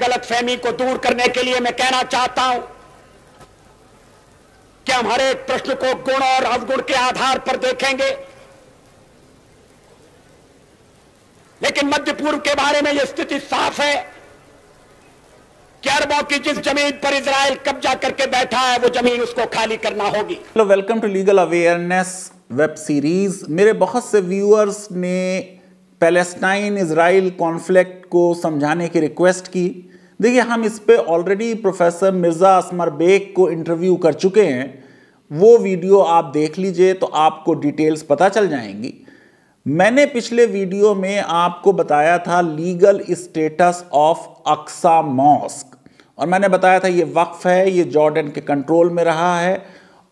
गलतफहमी को दूर करने के लिए मैं कहना चाहता हूं कि हम हर एक प्रश्न को गुण और अवगुण के आधार पर देखेंगे, लेकिन मध्य पूर्व के बारे में यह स्थिति साफ है कि अरबों की जिस जमीन पर इजराइल कब्जा करके बैठा है वो जमीन उसको खाली करना होगी। Hello, welcome to legal awareness web series. मेरे बहुत से व्यूअर्स ने पैलेस्टाइन इजराइल कॉन्फ्लिक्ट को समझाने की रिक्वेस्ट की। देखिए, हम इस पे ऑलरेडी प्रोफेसर मिर्ज़ा असमर बेग को इंटरव्यू कर चुके हैं। वो वीडियो आप देख लीजिए तो आपको डिटेल्स पता चल जाएंगी। मैंने पिछले वीडियो में आपको बताया था legal status of Aqsa mosque, और मैंने बताया था ये वक्फ है, ये जॉर्डन के कंट्रोल में रहा है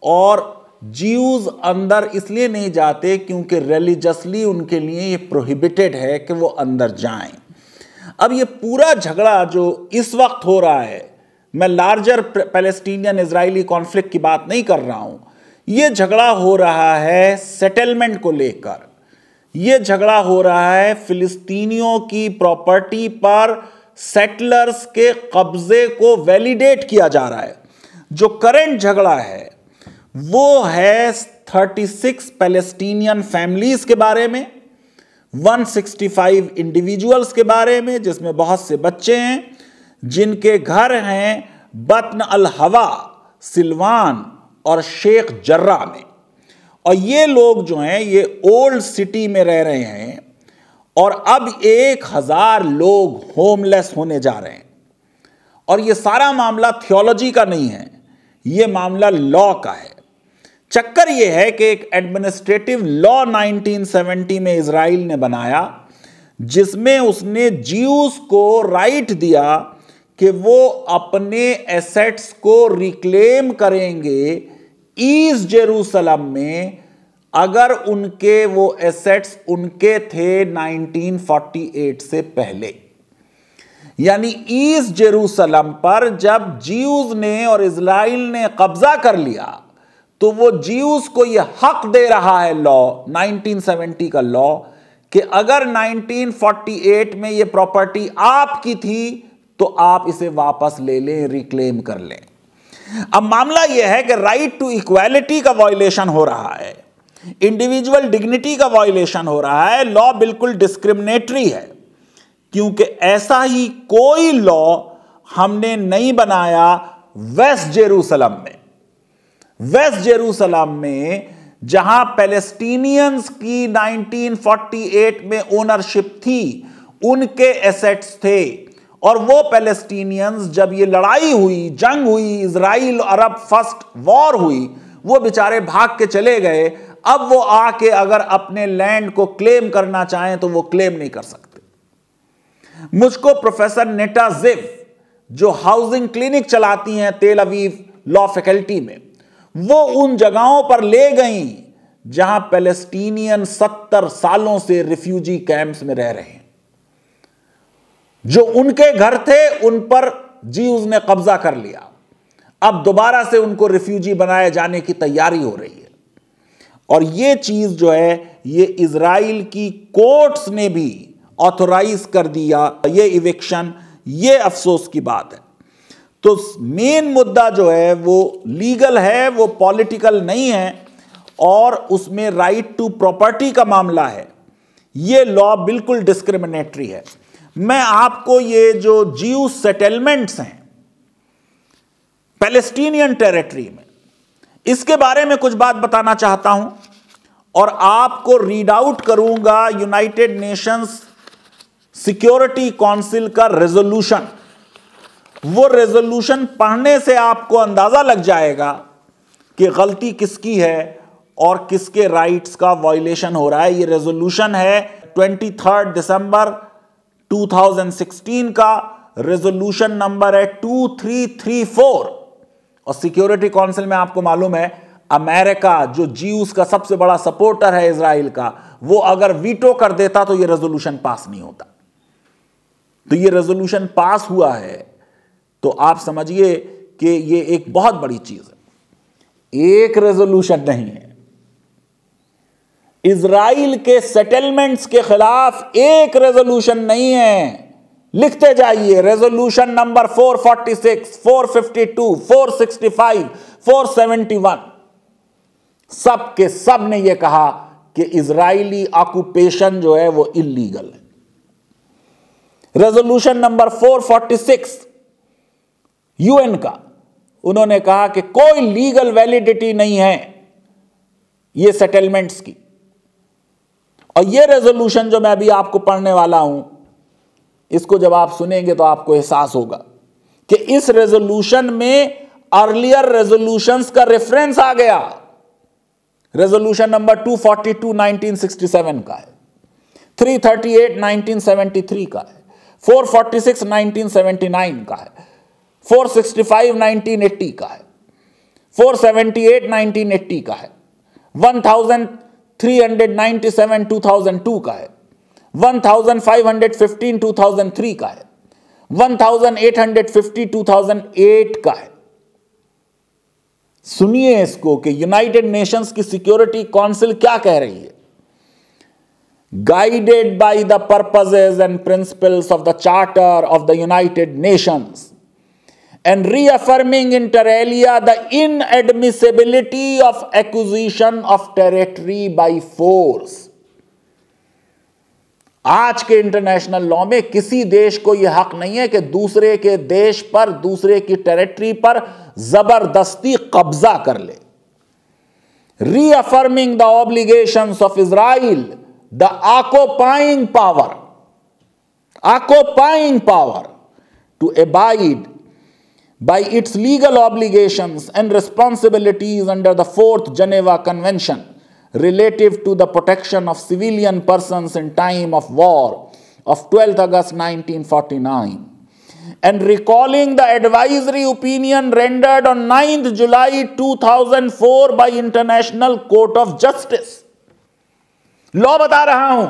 और ज्यूज अंदर इसलिए नहीं जाते क्योंकि रिलीजियसली उनके लिए ये प्रोहिबिटेड है कि वो अंदर जाएं। अब ये पूरा झगड़ा जो इस वक्त हो रहा है, मैं लार्जर पैलेस्टीनियन इजरायली कॉन्फ्लिक्ट की बात नहीं कर रहा हूं, ये झगड़ा हो रहा है सेटलमेंट को लेकर। ये झगड़ा हो रहा है फिलिस्तीनियों की प्रॉपर्टी पर सेटलर्स के कब्जे को वैलिडेट किया जा रहा है। जो करंट झगड़ा है वो है 36 पैलेस्टीनियन फैमिलीज के बारे में, 165 इंडिविजुअल्स के बारे में, जिसमें बहुत से बच्चे हैं जिनके घर हैं बत्न अल हवा, सिलवान और शेख जर्रा में। और ये लोग जो हैं ये ओल्ड सिटी में रह रहे हैं और अब 1000 लोग होमलेस होने जा रहे हैं। और ये सारा मामला थियोलॉजी का नहीं है, ये मामला लॉ का है। चक्कर ये है कि एक एडमिनिस्ट्रेटिव लॉ 1970 में इजराइल ने बनाया, जिसमें उसने ज्यूज को राइट दिया कि वो अपने एसेट्स को रिक्लेम करेंगे ईस्ट जेरूसलम में अगर उनके वो एसेट्स उनके थे 1948 से पहले। यानी ईस्ट जेरूसलम पर जब ज्यूज ने और इजराइल ने कब्जा कर लिया तो वो ज्यूज को ये हक दे रहा है लॉ, 1970 का लॉ, कि अगर 1948 में ये प्रॉपर्टी आपकी थी तो आप इसे वापस ले लें, रिक्लेम कर लें। अब मामला यह है कि राइट टू इक्वालिटी का वायलेशन हो रहा है, इंडिविजुअल डिग्निटी का वायलेशन हो रहा है। लॉ बिल्कुल डिस्क्रिमिनेटरी है क्योंकि ऐसा ही कोई लॉ हमने नहीं बनाया वेस्ट जेरूसलम में। वेस्ट जेरूसलम में जहां पैलेस्टीनियंस की 1948 में ओनरशिप थी, उनके एसेट्स थे, और वो पैलेस्टीनियंस जब ये लड़ाई हुई, जंग हुई, इजराइल अरब फर्स्ट वॉर हुई, वो बेचारे भाग के चले गए। अब वो आके अगर अपने लैंड को क्लेम करना चाहें तो वो क्लेम नहीं कर सकते। मुझको प्रोफेसर नेटा जिफ, जो हाउसिंग क्लिनिक चलाती हैं तेल अवीव लॉ फैकल्टी में, वो उन जगहों पर ले गई जहां पैलेस्टीनियन 70 सालों से रिफ्यूजी कैंप्स में रह रहे हैं। जो उनके घर थे उन पर ज्यूज ने कब्जा कर लिया, अब दोबारा से उनको रिफ्यूजी बनाए जाने की तैयारी हो रही है। और ये चीज जो है ये इजराइल की कोर्ट्स ने भी ऑथोराइज कर दिया, ये इविक्शन। ये अफसोस की बात है। तो मेन मुद्दा जो है वो लीगल है, वो पॉलिटिकल नहीं है, और उसमें राइट टू प्रॉपर्टी का मामला है। ये लॉ बिल्कुल डिस्क्रिमिनेटरी है। मैं आपको ये जो ज्यू सेटलमेंट्स हैं पैलेस्टीनियन टेरिटरी में, इसके बारे में कुछ बात बताना चाहता हूं और आपको रीड आउट करूंगा यूनाइटेड नेशंस सिक्योरिटी काउंसिल का रेजोल्यूशन। वो रेजोल्यूशन पढ़ने से आपको अंदाजा लग जाएगा कि गलती किसकी है और किसके राइट्स का वायलेशन हो रहा है। ये रेजोल्यूशन है 23 दिसंबर 2016 का, रेजोल्यूशन नंबर है 2334। और सिक्योरिटी काउंसिल में आपको मालूम है अमेरिका, जो ज्यूज का सबसे बड़ा सपोर्टर है इजराइल का, वो अगर वीटो कर देता तो ये रेजोल्यूशन पास नहीं होता। तो ये रेजोल्यूशन पास हुआ है तो आप समझिए कि ये एक बहुत बड़ी चीज है। एक रेजोल्यूशन नहीं है, इजराइल के सेटलमेंट्स के खिलाफ एक रेजोल्यूशन नहीं है, लिखते जाइए, रेजोल्यूशन नंबर 446, 452, 465, 471, सब के सब ने यह कहा कि इजरायली ऑक्यूपेशन जो है वो इल्लीगल है। रेजोल्यूशन नंबर 446 यूएन का, उन्होंने कहा कि कोई लीगल वैलिडिटी नहीं है ये सेटलमेंट्स की। और ये रेजोल्यूशन जो मैं अभी आपको पढ़ने वाला हूं, इसको जब आप सुनेंगे तो आपको एहसास होगा कि इस रेजोल्यूशन में अर्लियर रेजोल्यूशंस का रेफरेंस आ गया। रेजोल्यूशन नंबर 242 1967 का है, 338 1973 का है, 446 1979 का है, 465 1980 का है, 478 1980 का है, 1397 2002 का है, 1515 2003 का है, 1850 2008 का है। सुनिए इसको कि यूनाइटेड नेशंस की सिक्योरिटी काउंसिल क्या कह रही है। Guided by the purposes and principles of the charter of the United Nations and reaffirming inter alia the inadmissibility of acquisition of territory by force। आज के इंटरनेशनल लॉ में किसी देश को यह हक नहीं है कि दूसरे के देश पर, दूसरे की टेरिटरी पर जबरदस्ती कब्जा कर ले। Reaffirming the obligations of Israel the occupying power to abide by its legal obligations and responsibilities under the 4th Geneva Convention relative to the protection of civilian persons in time of war of 12th August 1949, and recalling the advisory opinion rendered on 9th July 2004 by International Court of Justice। Law बता रहा हूं,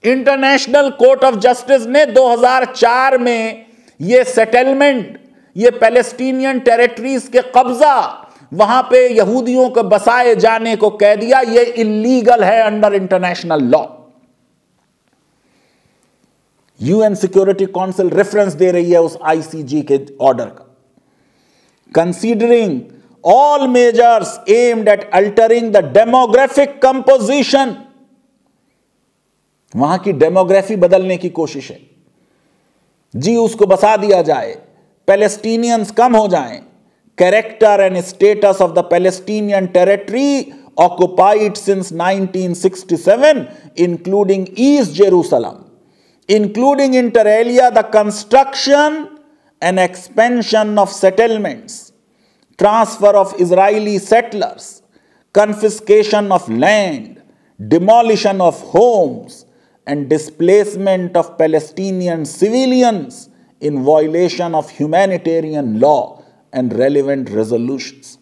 international court of justice ने 2004 में यह settlement, ये Palestinian territories के कब्जा, वहां पे यहूदियों को बसाए जाने को कह दिया, ये इल्लीगल है under international law. UN security council reference दे रही है उस आईसीजी के ऑर्डर का। Considering all measures aimed at altering the demographic composition, वहां की डेमोग्राफी बदलने की कोशिश है जी, उसको बसा दिया जाए, पैलेस्टीनियंस कम हो जाएं। Character and status of the Palestinian territory occupied since 1967 including East Jerusalem, including inter alia the construction and expansion of settlements, transfer of Israeli settlers, confiscation of land, demolition of homes, and displacement of Palestinian civilians in violation of humanitarian law and relevant resolutions।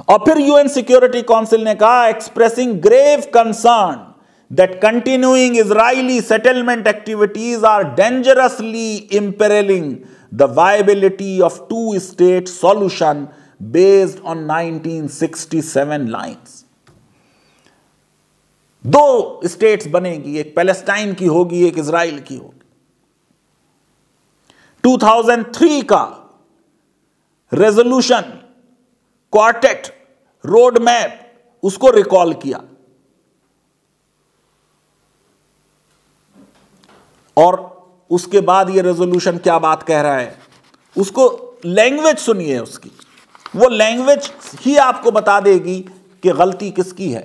और फिर UN security Council ने कहा, expressing grave concern that continuing Israeli settlement activities are dangerously imperiling the viability of two-state solution based on 1967 lines। दो states बनेगी, एक Palestine की होगी, एक इजराइल की होगी। 2003 का रेजोल्यूशन क्वार्टेट रोड मैप, उसको रिकॉल किया और उसके बाद ये रेजोल्यूशन क्या बात कह रहा है, उसको लैंग्वेज सुनिए उसकी, वो लैंग्वेज ही आपको बता देगी कि गलती किसकी है।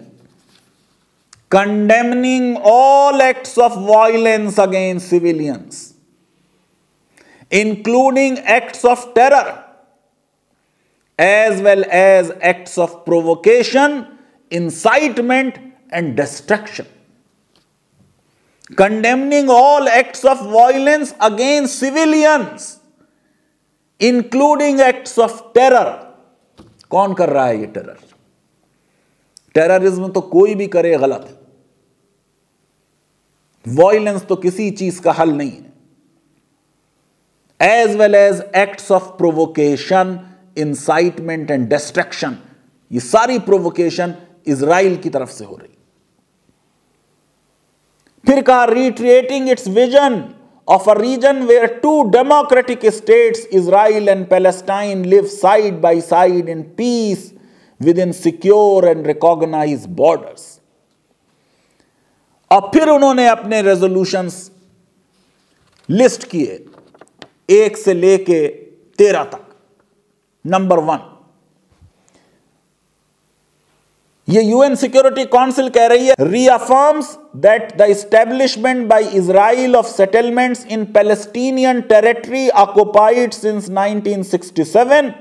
Condemning all acts of violence against civilians including acts of terror as well as acts of provocation, incitement and destruction। Condemning all acts of violence against civilians including acts of terror। कौन कर रहा है ये terror? Terrorism तो कोई भी करे गलत है, वायलेंस तो किसी चीज का हल नहीं है। as well as acts of provocation, incitement and destruction, ये सारी प्रोवोकेशन इजराइल की तरफ से हो रही। फिर कहा, reiterating its vision of a region where two democratic states, Israel and Palestine, live side by side in peace within secure and recognized borders. और फिर उन्होंने अपने रेजोल्यूशंस लिस्ट किए 1 से लेके 13 तक। नंबर 1, ये यूएन सिक्योरिटी काउंसिल कह रही है, reaffirms that the establishment by Israel of settlements in Palestinian territory occupied since 1967,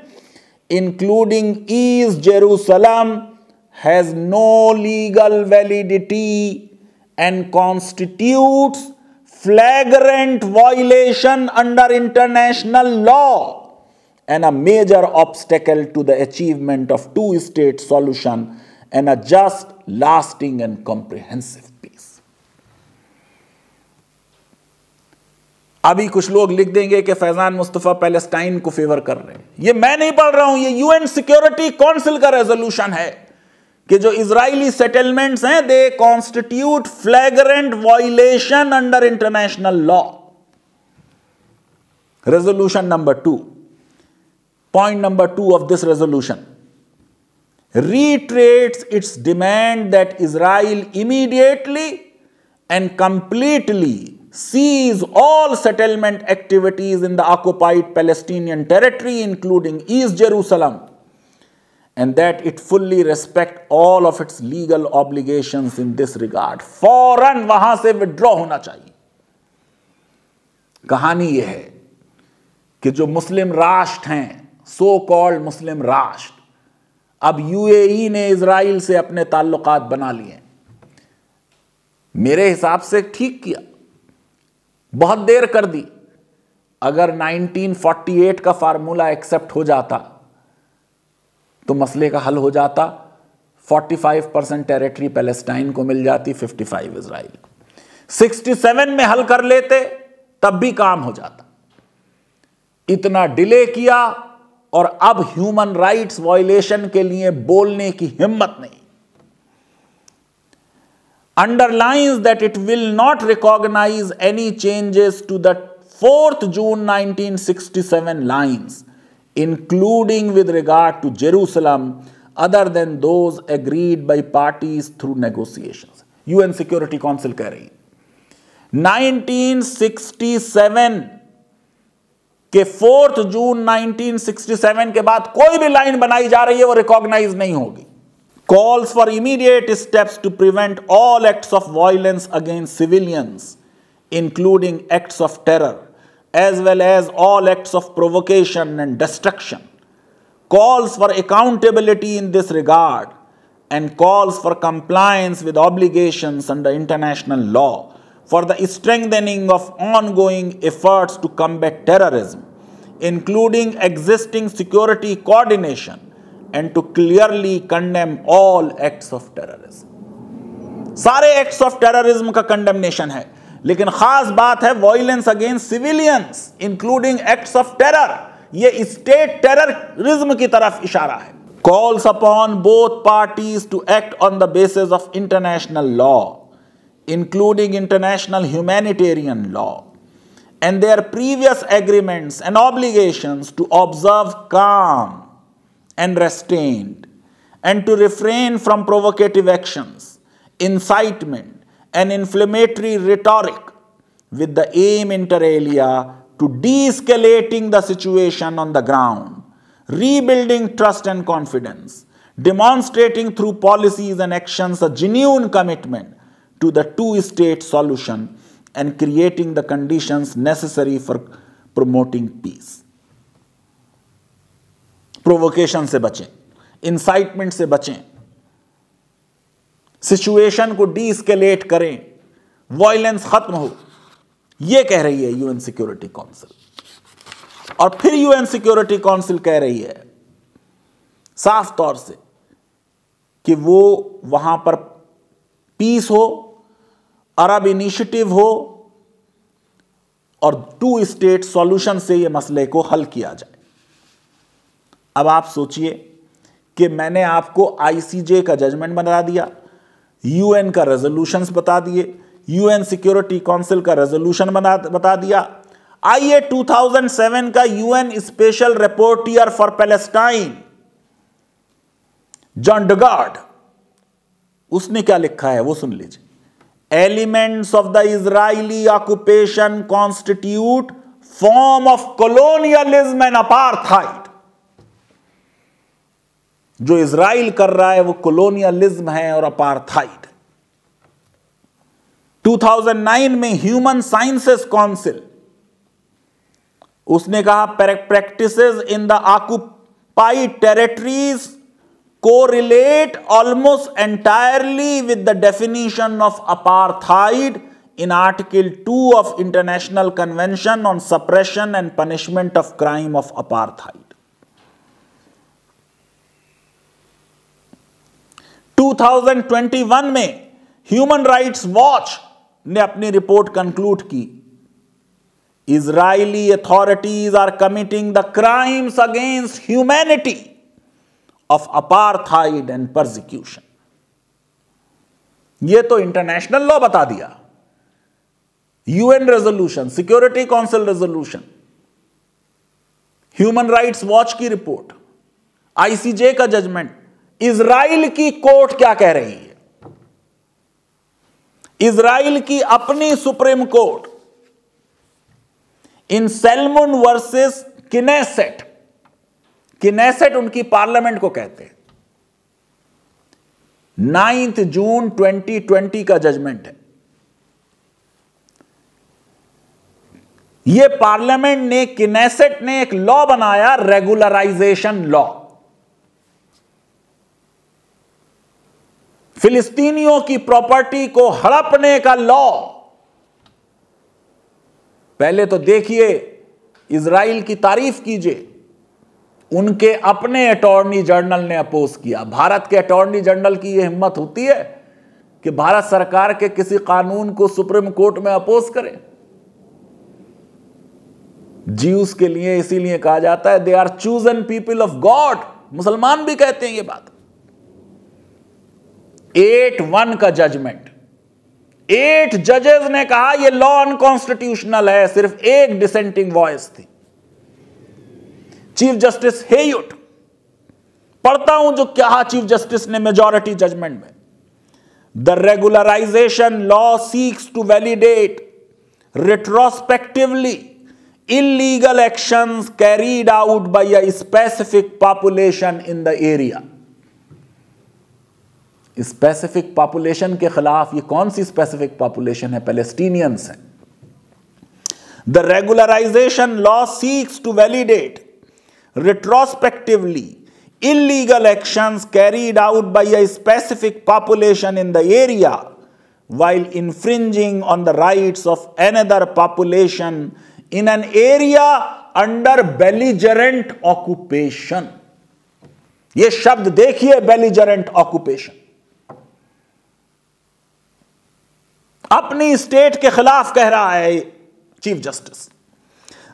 including East Jerusalem, has no legal validity and constitutes flagrant violation under international law and a major obstacle to the achievement of two-state solution and a just, lasting and comprehensive peace. अभी कुछ लोग लिख देंगे कि Faizan Mustafa Palestine को favour कर रहे हैं। ये मैं नहीं पढ़ रहा हूं, ये यूएन सिक्योरिटी काउंसिल का रेजोल्यूशन है कि जो इजरायली सेटलमेंट्स हैं, they constitute फ्लैग्रेंट violation under international law. Resolution number 2, point number 2 of this resolution reiterates its demand that Israel immediately and completely cease all settlement activities in the occupied Palestinian territory, including East Jerusalem, and that it fully respect all of its legal obligations in this regard. फौरन वहां से withdraw होना चाहिए। कहानी यह है कि जो मुस्लिम राष्ट्र हैं, सो कॉल्ड मुस्लिम राष्ट्र, अब यूएई ने इजराइल से अपने ताल्लुकात बना लिए। मेरे हिसाब से ठीक किया, बहुत देर कर दी। अगर 1948 का फार्मूला एक्सेप्ट हो जाता तो मसले का हल हो जाता। 45% टेरिटरी पैलेस्टाइन को मिल जाती, 55 इजराइल को। 67 में हल कर लेते तब भी काम हो जाता। इतना डिले किया और अब ह्यूमन राइट्स वायलेशन के लिए बोलने की हिम्मत नहीं। Underlines that it will not recognise any changes to the 4th June 1967 lines, including with regard to Jerusalem, other than those agreed by parties through negotiations. UN security Council कह रही 1967 कि 4th June 1967 के बाद कोई भी line बनाई जा रही है वो रिकॉग्नाइज नहीं होगी। Calls for immediate steps to prevent all acts of violence against civilians, including acts of terror, as well as all acts of provocation and destruction. Calls for accountability in this regard and calls for compliance with obligations under international law for the strengthening of ongoing efforts to combat terrorism, including existing security coordination, and to clearly condemn all acts of terrorism. सारे acts of terrorism का condemnation है, लेकिन खास बात है violence against civilians, including acts of terror. ये state terrorism की तरफ इशारा है। Calls upon both parties to act on the basis of international law, including international humanitarian law, and their previous agreements and obligations to observe calm and restraint, and to refrain from provocative actions, incitement, and inflammatory rhetoric, with the aim inter alia to de-escalating the situation on the ground, rebuilding trust and confidence, demonstrating through policies and actions a genuine commitment to the two-state solution, and creating the conditions necessary for promoting peace. Provocation से बचें, incitement से बचें, situation को D-escalate करें, violence खत्म हो, यह कह रही है यूएन सिक्योरिटी काउंसिल। और फिर यूएन सिक्योरिटी काउंसिल कह रही है साफ तौर से कि वो वहां पर पीस हो, अरब इनिशिएटिव हो और टू स्टेट सॉल्यूशन से यह मसले को हल किया जाए। अब आप सोचिए कि मैंने आपको आईसीजे का जजमेंट बता दिया, यूएन का रेजोल्यूशंस बता दिए, यूएन सिक्योरिटी काउंसिल का रेजोल्यूशन बता दिया। आइए 2007 का UN special rapporteur for Palestine John Dugard, उसने क्या लिखा है वो सुन लीजिए। Elements of the Israeli occupation constitute form of colonialism and apartheid. जो इजराइल कर रहा है वो कॉलोनियलिज्म है और अपार्थाइड। 2009 में ह्यूमन साइंसेस काउंसिल, उसने कहा practices in the occupied territories correlate almost entirely with the definition of apartheid in Article 2 of International Convention on Suppression and Punishment of Crime of Apartheid. 2021 में human rights Watch ने अपनी report conclude की, Israeli authorities are committing the crimes against humanity of apartheid and persecution। यह तो international law बता दिया, UN resolution, security council resolution, human rights watch की report, ICJ का जजमेंट। इजराइल की कोर्ट क्या कह रही है? इजराइल की अपनी सुप्रीम कोर्ट इन सैलमन वर्सेस किनेसेट, किनेसेट उनकी पार्लियामेंट को कहते हैं, 9 जून 2020 का जजमेंट है। यह पार्लियामेंट ने, किनेसेट ने एक लॉ बनाया, रेगुलराइजेशन लॉ। फिलिस्तीनियों की प्रॉपर्टी को हड़पने का लॉ। पहले तो देखिए, इजराइल की तारीफ कीजिए, उनके अपने अटॉर्नी जनरल ने अपोज किया। भारत के अटॉर्नी जनरल की यह हिम्मत होती है कि भारत सरकार के किसी कानून को सुप्रीम कोर्ट में अपोज करे? ज्यूस के लिए इसीलिए कहा जाता है they are chosen people of God. मुसलमान भी कहते हैं ये बात। 8-1 का जजमेंट, 8 जजेस ने कहा यह लॉ अनकॉन्स्टिट्यूशनल है, सिर्फ एक डिसेंटिंग वॉइस थी, चीफ जस्टिस हेयुट। पढ़ता हूं जो क्या चीफ जस्टिस ने मेजॉरिटी जजमेंट में। The regularisation law seeks to validate retrospectively illegal actions carried out by a specific population in the area। Specific population के खिलाफ, ये कौन सी स्पेसिफिक पॉपुलेशन है? पैलेस्टीनियंस है। The regularisation law seeks to validate retrospectively illegal actions carried out by a specific population in the area while infringing on the rights of another population in an area under belligerent occupation। ये शब्द देखिए, belligerent occupation। अपनी state के खिलाफ कह रहा है chief justice.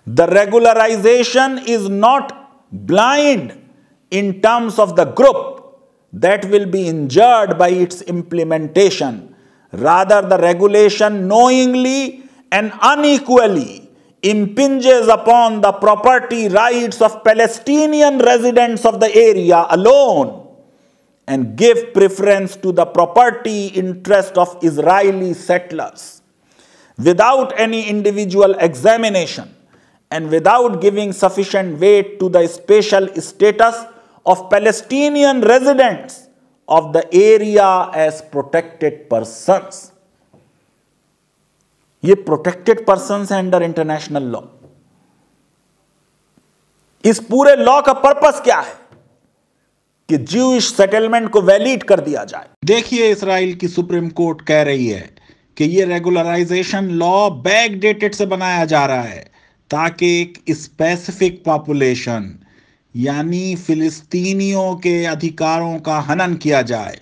The regularization is not blind in terms of the group that will be injured by its implementation. Rather, the regulation knowingly and unequally impinges upon the property rights of Palestinian residents of the area alone and give preference to the property interest of Israeli settlers without any individual examination and without giving sufficient weight to the special status of Palestinian residents of the area as protected persons। ये protected persons है under international law. इस पूरे law का purpose क्या है? कि Jewish settlement को valid कर दिया जाए। देखिए, इजराइल की सुप्रीम कोर्ट कह रही है कि ये रेगुलराइजेशन लॉ बैकडेटेड से बनाया जा रहा है ताकि एक स्पेसिफिक पॉपुलेशन यानी फिलिस्तीनियों के अधिकारों का हनन किया जाए।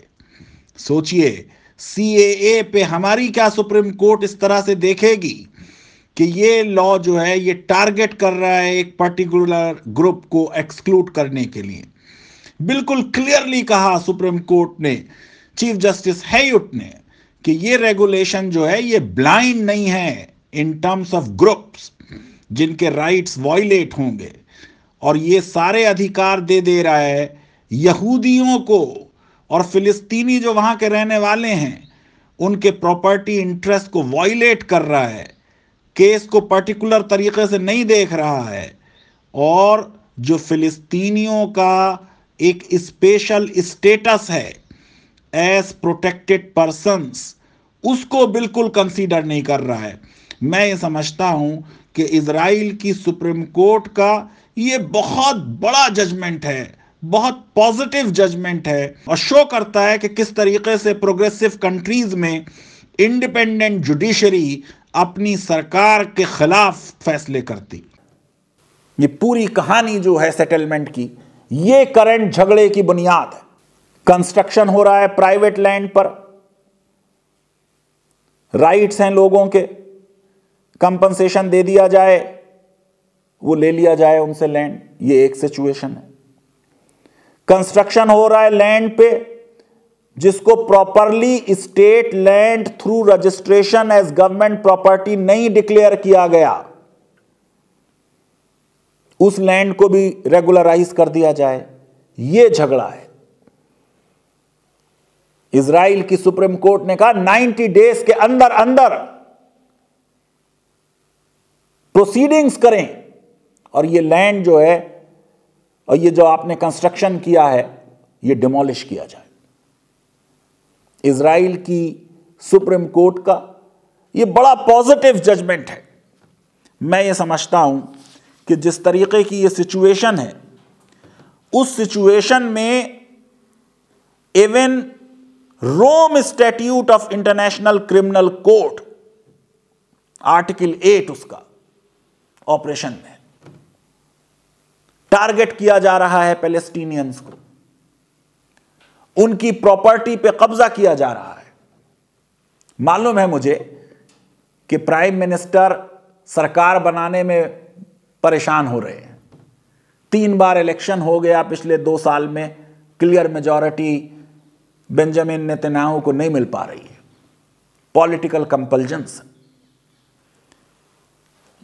सोचिए, सीएए पे हमारी क्या सुप्रीम कोर्ट इस तरह से देखेगी कि ये लॉ जो है ये टारगेट कर रहा है एक पर्टिकुलर ग्रुप को एक्सक्लूड करने के लिए। बिल्कुल क्लियरली कहा सुप्रीम कोर्ट ने, चीफ जस्टिस हेयुट ने, कि ये रेगुलेशन जो है ये ब्लाइंड नहीं है इन टर्म्स ऑफ ग्रुप्स जिनके राइट्स वायलेट होंगे, और ये सारे अधिकार दे रहा है यहूदियों को, और फिलिस्तीनी जो वहां के रहने वाले हैं उनके प्रॉपर्टी इंटरेस्ट को वायलेट कर रहा है, केस को पर्टिकुलर तरीके से नहीं देख रहा है, और जो फिलिस्तीनियों का एक स्पेशल स्टेटस है एज प्रोटेक्टेड पर्सन्स, उसको बिल्कुल कंसीडर नहीं कर रहा है। मैं ये समझता हूं कि इजराइल की सुप्रीम कोर्ट का ये बहुत बड़ा जजमेंट है, बहुत पॉजिटिव जजमेंट है, और शो करता है कि किस तरीके से प्रोग्रेसिव कंट्रीज में इंडिपेंडेंट जुडिशरी अपनी सरकार के खिलाफ फैसले करती। ये पूरी कहानी जो है सेटलमेंट की, ये करंट झगड़े की बुनियाद है। कंस्ट्रक्शन हो रहा है प्राइवेट लैंड पर, राइट्स हैं लोगों के, कंपनसेशन दे दिया जाए, वो ले लिया जाए उनसे लैंड, ये एक सिचुएशन है। कंस्ट्रक्शन हो रहा है लैंड पे जिसको properly state land through registration as government property नहीं डिक्लेयर किया गया, उस लैंड को भी रेगुलराइज कर दिया जाए, यह झगड़ा है। इजराइल की सुप्रीम कोर्ट ने कहा 90 डेज के अंदर अंदर प्रोसीडिंग्स करें और ये लैंड जो है और ये जो आपने कंस्ट्रक्शन किया है ये डिमोलिश किया जाए। इजराइल की सुप्रीम कोर्ट का ये बड़ा पॉजिटिव जजमेंट है। मैं ये समझता हूं कि जिस तरीके की ये सिचुएशन है, उस सिचुएशन में even Rome statute of international criminal court article 8 उसका ऑपरेशन में टारगेट किया जा रहा है पैलेस्टीनियंस को, उनकी प्रॉपर्टी पे कब्जा किया जा रहा है। मालूम है मुझे कि प्राइम मिनिस्टर सरकार बनाने में परेशान हो रहे हैं। 3 बार इलेक्शन हो गया पिछले 2 साल में, क्लियर मेजॉरिटी बेंजामिन नेतन्याहू को नहीं मिल पा रही है, पॉलिटिकल कंपल्जन्स।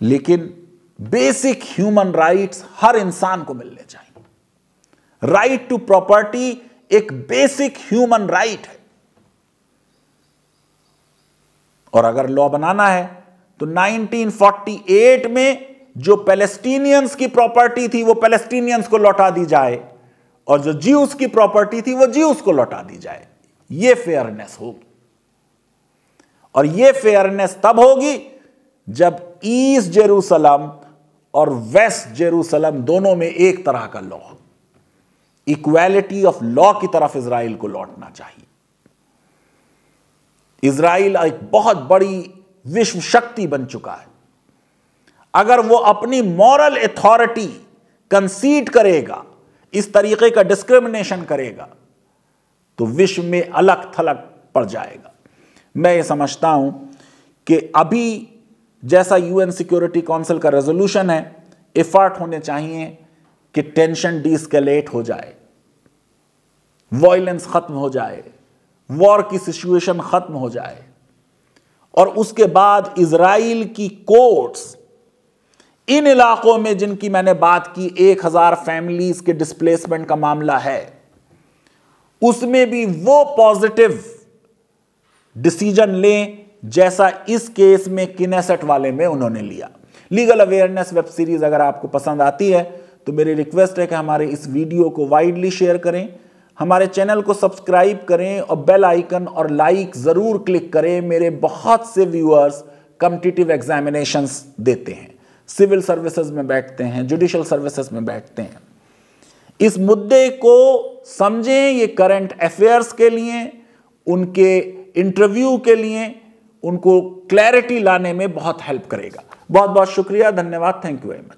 लेकिन बेसिक ह्यूमन राइट्स हर इंसान को मिलने चाहिए। राइट टू प्रॉपर्टी एक बेसिक ह्यूमन राइट है, और अगर लॉ बनाना है तो 1948 में जो पैलेस्टीनियंस की प्रॉपर्टी थी वो पैलेस्टीनियंस को लौटा दी जाए, और जो ज्यूस की प्रॉपर्टी थी वो ज्यूस को लौटा दी जाए। ये फेयरनेस होगी, और ये फेयरनेस तब होगी जब ईस्ट जेरूसलम और वेस्ट जेरूसलम दोनों में एक तरह का लॉ, इक्वालिटी ऑफ लॉ की तरफ इजराइल को लौटना चाहिए। इजराइल एक बहुत बड़ी विश्व शक्ति बन चुका है। अगर वो अपनी मॉरल अथॉरिटी कंसीड करेगा, इस तरीके का डिस्क्रिमिनेशन करेगा, तो विश्व में अलग थलग पड़ जाएगा। मैं ये समझता हूं कि अभी जैसा यूएन सिक्योरिटी काउंसिल का रेजोल्यूशन है, एफर्ट होने चाहिए कि टेंशन डीएस्केलेट हो जाए, वायलेंस खत्म हो जाए, वॉर की सिचुएशन खत्म हो जाए, और उसके बाद इजराइल की कोर्ट्स इन इलाकों में जिनकी मैंने बात की 1000 फैमिलीज के डिस्प्लेसमेंट का मामला है, उसमें भी वो पॉजिटिव डिसीजन लें जैसा इस केस में किनेसेट वाले में उन्होंने लिया। लीगल अवेयरनेस वेब सीरीज अगर आपको पसंद आती है तो मेरी रिक्वेस्ट है कि हमारे इस वीडियो को वाइडली शेयर करें, हमारे चैनल को सब्सक्राइब करें और बेल आइकन और लाइक जरूर क्लिक करें। मेरे बहुत से व्यूअर्स कॉम्पिटिटिव एग्जामिनेशंस देते हैं, सिविल सर्विसेज में बैठते हैं, जुडिशियल सर्विसेज में बैठते हैं। इस मुद्दे को समझें, ये करंट अफेयर्स के लिए, उनके इंटरव्यू के लिए, उनको क्लैरिटी लाने में बहुत हेल्प करेगा। बहुत बहुत शुक्रिया, धन्यवाद, थैंक यू वेरी मच।